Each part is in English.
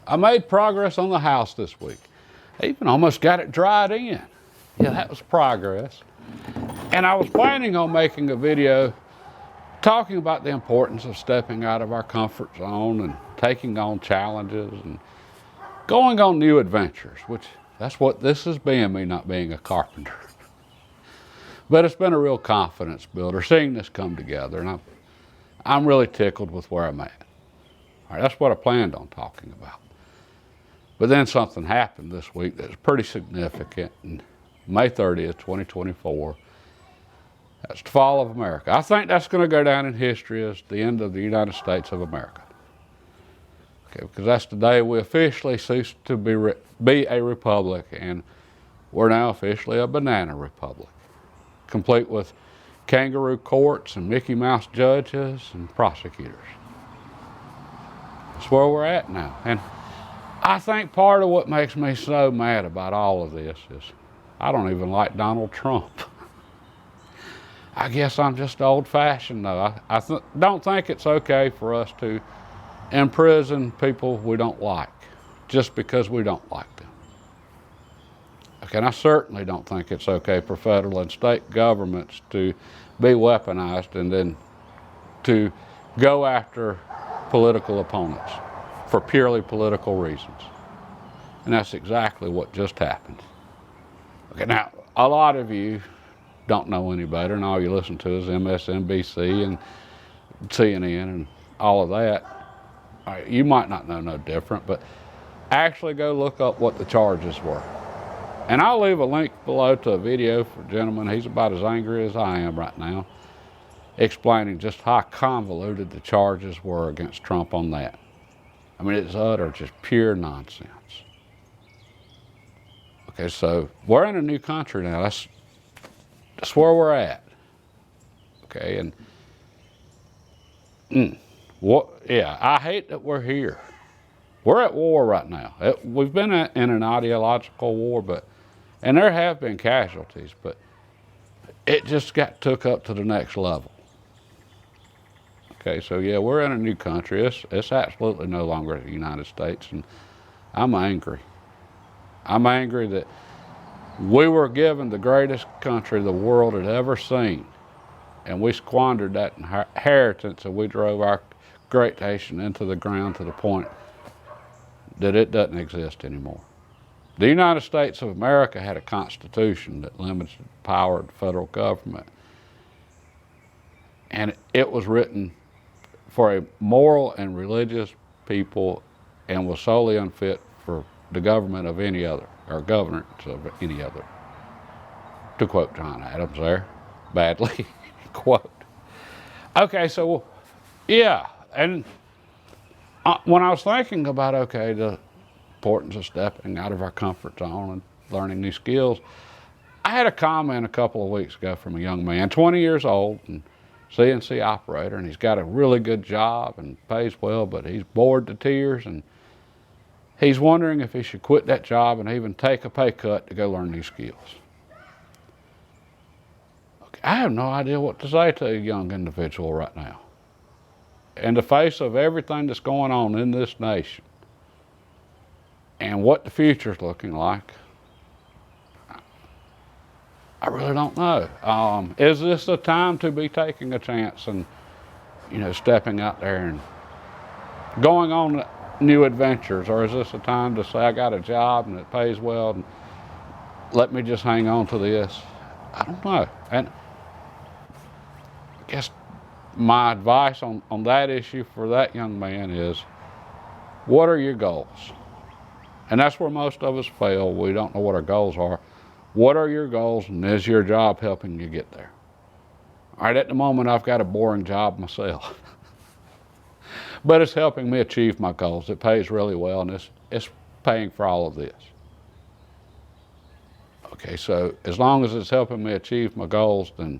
I made progress on the house this week. I even almost got it dried in. Yeah, that was progress. And I was planning on making a video talking about the importance of stepping out of our comfort zone and taking on challenges and going on new adventures, which that's what this has been, me not being a carpenter. But it's been a real confidence builder, seeing this come together, and I'm really tickled with where I'm at. All right, that's what I planned on talking about. But then something happened this week that's pretty significant. And May 30th, 2024, that's the fall of America. I think that's going to go down in history as the end of the United States of America. Okay, because that's the day we officially ceased to be a republic, and we're now officially a banana republic, complete with kangaroo courts and Mickey Mouse judges and prosecutors. That's where we're at now. And I think part of what makes me so mad about all of this is I don't even like Donald Trump. I guess I'm just old-fashioned, though. I don't think it's okay for us to imprison people we don't like just because we don't like them. Okay, and I certainly don't think it's okay for federal and state governments to be weaponized and then to go after political opponents for purely political reasons. And that's exactly what just happened. Okay, now, a lot of you don't know any better, and all you listen to is MSNBC and CNN and all of that. All right, you might not know no different, but actually go look up what the charges were. And I'll leave a link below to a video for a gentleman, he's about as angry as I am right now, explaining just how convoluted the charges were against Trump on that. I mean, it's utter, just pure nonsense. Okay, so we're in a new country now. That's where we're at. Okay, and I hate that we're here. We're at war right now. We've been in an ideological war, and there have been casualties, but it just got took up to the next level. Okay, so yeah, we're in a new country. It's absolutely no longer the United States, and I'm angry. I'm angry that we were given the greatest country the world had ever seen, and we squandered that inheritance, and we drove our great nation into the ground to the point that it doesn't exist anymore. The United States of America had a constitution that limits the power of the federal government, and it was written for a moral and religious people and was solely unfit for the government of any other, or governance of any other. To quote John Adams there, badly quote. Okay, so yeah, and when I was thinking about, okay, the importance of stepping out of our comfort zone and learning new skills, I had a comment a couple of weeks ago from a young man, 20 years old, and CNC operator, and he's got a really good job and pays well, but he's bored to tears, and he's wondering if he should quit that job and even take a pay cut to go learn new skills. Okay, I have no idea what to say to a young individual right now. In the face of everything that's going on in this nation and what the future's looking like, I really don't know. Is this a time to be taking a chance and, stepping out there and going on new adventures, or is this a time to say, I got a job and it pays well and let me just hang on to this? I don't know. And I guess my advice on that issue for that young man is, what are your goals? And that's where most of us fail. We don't know what our goals are. What are your goals, and is your job helping you get there? All right, at the moment, I've got a boring job myself. But it's helping me achieve my goals. It pays really well, and it's paying for all of this. Okay, so as long as it's helping me achieve my goals, then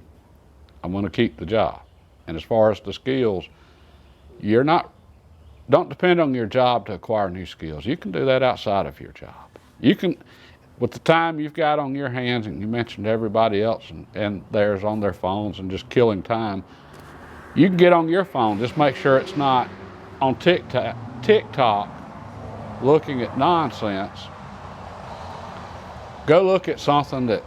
I'm going to keep the job. And as far as the skills, don't depend on your job to acquire new skills. You can do that outside of your job. You can, with the time you've got on your hands, and you mentioned everybody else and theirs on their phones and just killing time, you can get on your phone. Just make sure it's not on TikTok looking at nonsense, go look at something that,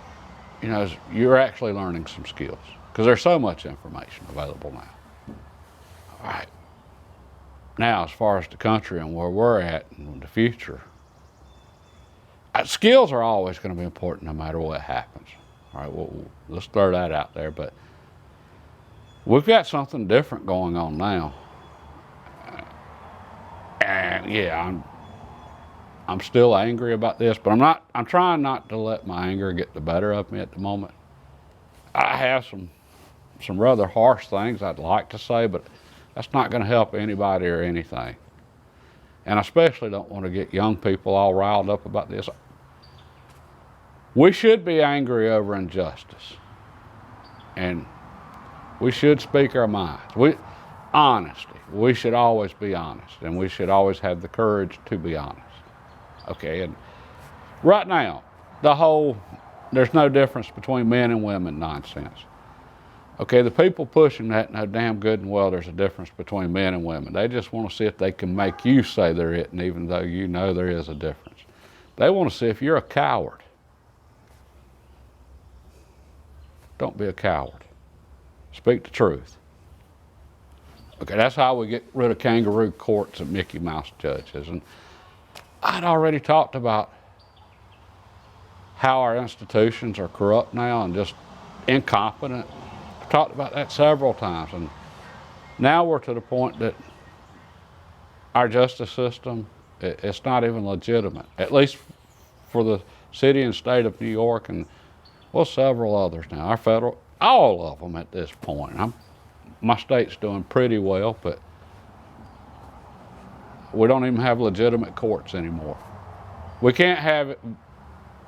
you're actually learning some skills. Because there's so much information available now. All right. Now, as far as the country and where we're at in the future, skills are always going to be important no matter what happens. All right, well, let's throw that out there. But we've got something different going on now. And yeah, I'm still angry about this, but I'm trying not to let my anger get the better of me at the moment. I have some rather harsh things I'd like to say, but that's not going to help anybody or anything. And I especially don't want to get young people all riled up about this. We should be angry over injustice. And we should speak our minds. Honesty. We should always be honest. And we should always have the courage to be honest. Okay, and right now, there's no difference between men and women nonsense. Okay, the people pushing that know damn good and well there's a difference between men and women. They just want to see if they can make you say there isn't, even though you know there is a difference. They want to see if you're a coward. Don't be a coward. Speak the truth. Okay, that's how we get rid of kangaroo courts and Mickey Mouse judges. And I'd already talked about how our institutions are corrupt now and just incompetent. I've talked about that several times, and now we're to the point that our justice system, it's not even legitimate, at least for the city and state of New York and, well, several others now. Our federal, all of them at this point. My state's doing pretty well, but we don't even have legitimate courts anymore. We can't have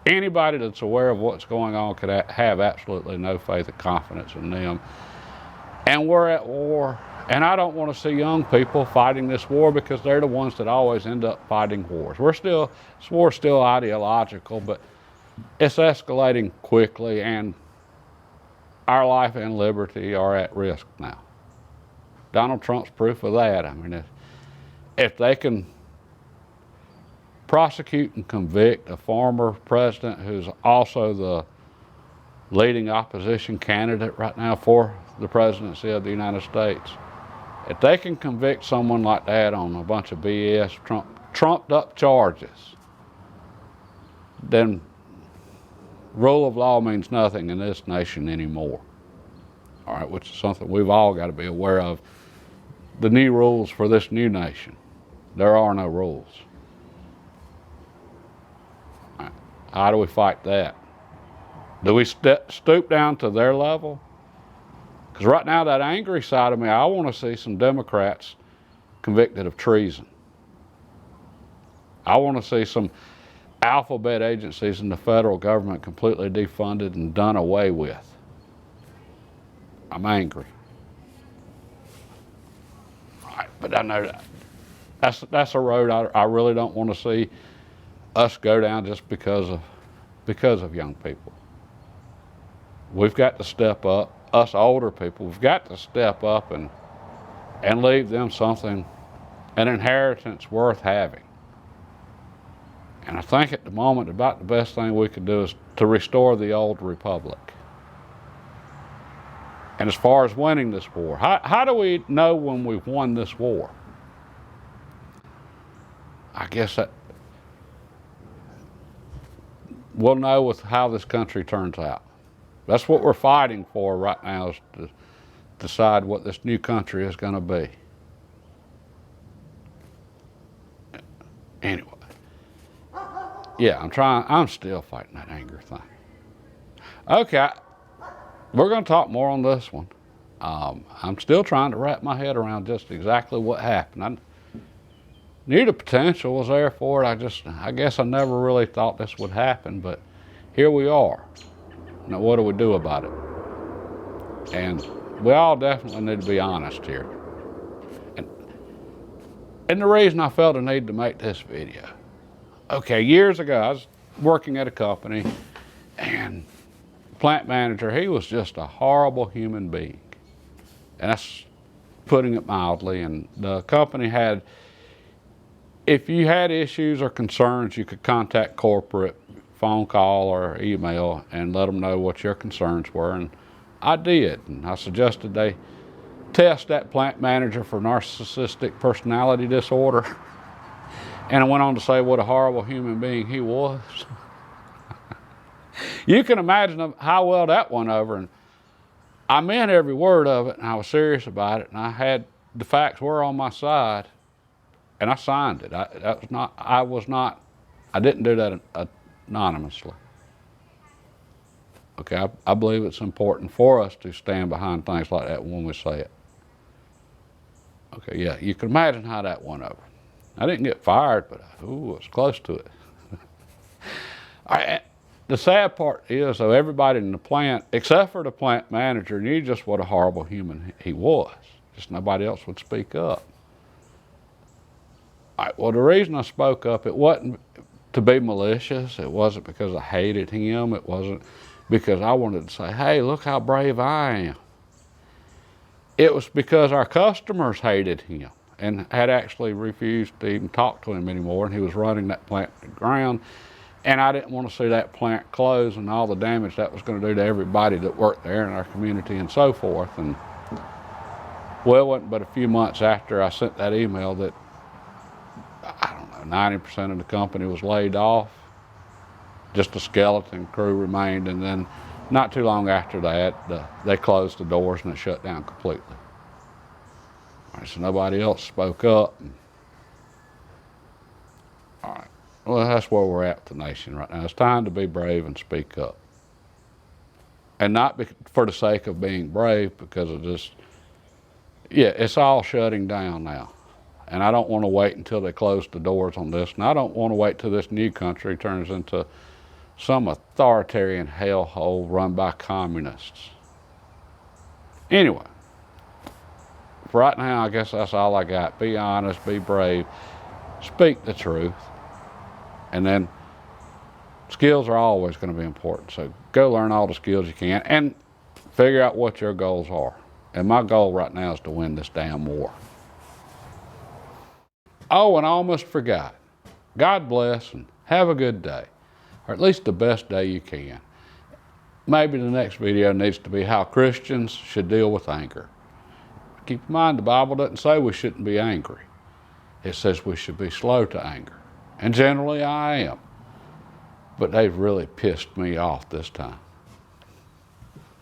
anybody that's aware of what's going on could have absolutely no faith and confidence in them. And we're at war. And I don't want to see young people fighting this war because they're the ones that always end up fighting wars. This war's still ideological, but it's escalating quickly, and our life and liberty are at risk now. Donald Trump's proof of that. I mean, if they can prosecute and convict a former president who's also the leading opposition candidate right now for the presidency of the United States, if they can convict someone like that on a bunch of BS, trumped up charges, then rule of law means nothing in this nation anymore. All right, which is something we've all got to be aware of. The new rules for this new nation. There are no rules. How do we fight that? Do we stoop down to their level? Because right now, that angry side of me, I want to see some Democrats convicted of treason. I want to see some alphabet agencies in the federal government completely defunded and done away with. I'm angry. All right, but I know that's a road I really don't want to see us go down just because of young people. We've got to step up. Us older people, we've got to step up and leave them something, an inheritance worth having. And I think at the moment about the best thing we could do is to restore the old republic. And as far as winning this war, how do we know when we've won this war? I guess that we'll know with how this country turns out. That's what we're fighting for right now, is to decide what this new country is going to be. Anyway, yeah, I'm still fighting that anger thing. Okay, we're going to talk more on this one. I'm still trying to wrap my head around just exactly what happened. I knew the potential was there for it. I guess I never really thought this would happen, but here we are. Now, what do we do about it? And we all definitely need to be honest here. And the reason I felt a need to make this video. Okay, years ago, I was working at a company, and the plant manager, he was just a horrible human being. And that's putting it mildly. And the company had if you had issues or concerns, you could contact corporate, phone call or email, and let them know what your concerns were. And I did. And I suggested they test that plant manager for narcissistic personality disorder. And I went on to say what a horrible human being he was. You can imagine how well that went over. And I meant every word of it, and I was serious about it, and the facts were on my side, and I signed it. I didn't do that anonymously. Okay, I believe it's important for us to stand behind things like that when we say it. Okay, yeah, you can imagine how that went over. I didn't get fired, but it was close to it. All right, the sad part is, though, everybody in the plant, except for the plant manager, knew just what a horrible human he was. Just nobody else would speak up. All right, well, the reason I spoke up, it wasn't to be malicious. It wasn't because I hated him. It wasn't because I wanted to say, hey, look how brave I am. It was because our customers hated him and had actually refused to even talk to him anymore, and he was running that plant to the ground. And I didn't want to see that plant close and all the damage that was going to do to everybody that worked there in our community and so forth. And well, it wasn't but a few months after I sent that email that, I don't know, 90% of the company was laid off. Just a skeleton crew remained, and then not too long after that, they closed the doors and it shut down completely. All right, so nobody else spoke up. All right, well, that's where we're at with the nation right now. It's time to be brave and speak up. And not for the sake of being brave, because of this, yeah, it's all shutting down now. And I don't want to wait until they close the doors on this. And I don't want to wait till this new country turns into some authoritarian hellhole run by communists. Anyway, for right now, I guess that's all I got. Be honest, be brave, speak the truth. And then skills are always going to be important. So go learn all the skills you can and figure out what your goals are. And my goal right now is to win this damn war. Oh, and I almost forgot. God bless and have a good day. Or at least the best day you can. Maybe the next video needs to be how Christians should deal with anger. Keep in mind, the Bible doesn't say we shouldn't be angry. It says we should be slow to anger. And generally I am. But they've really pissed me off this time.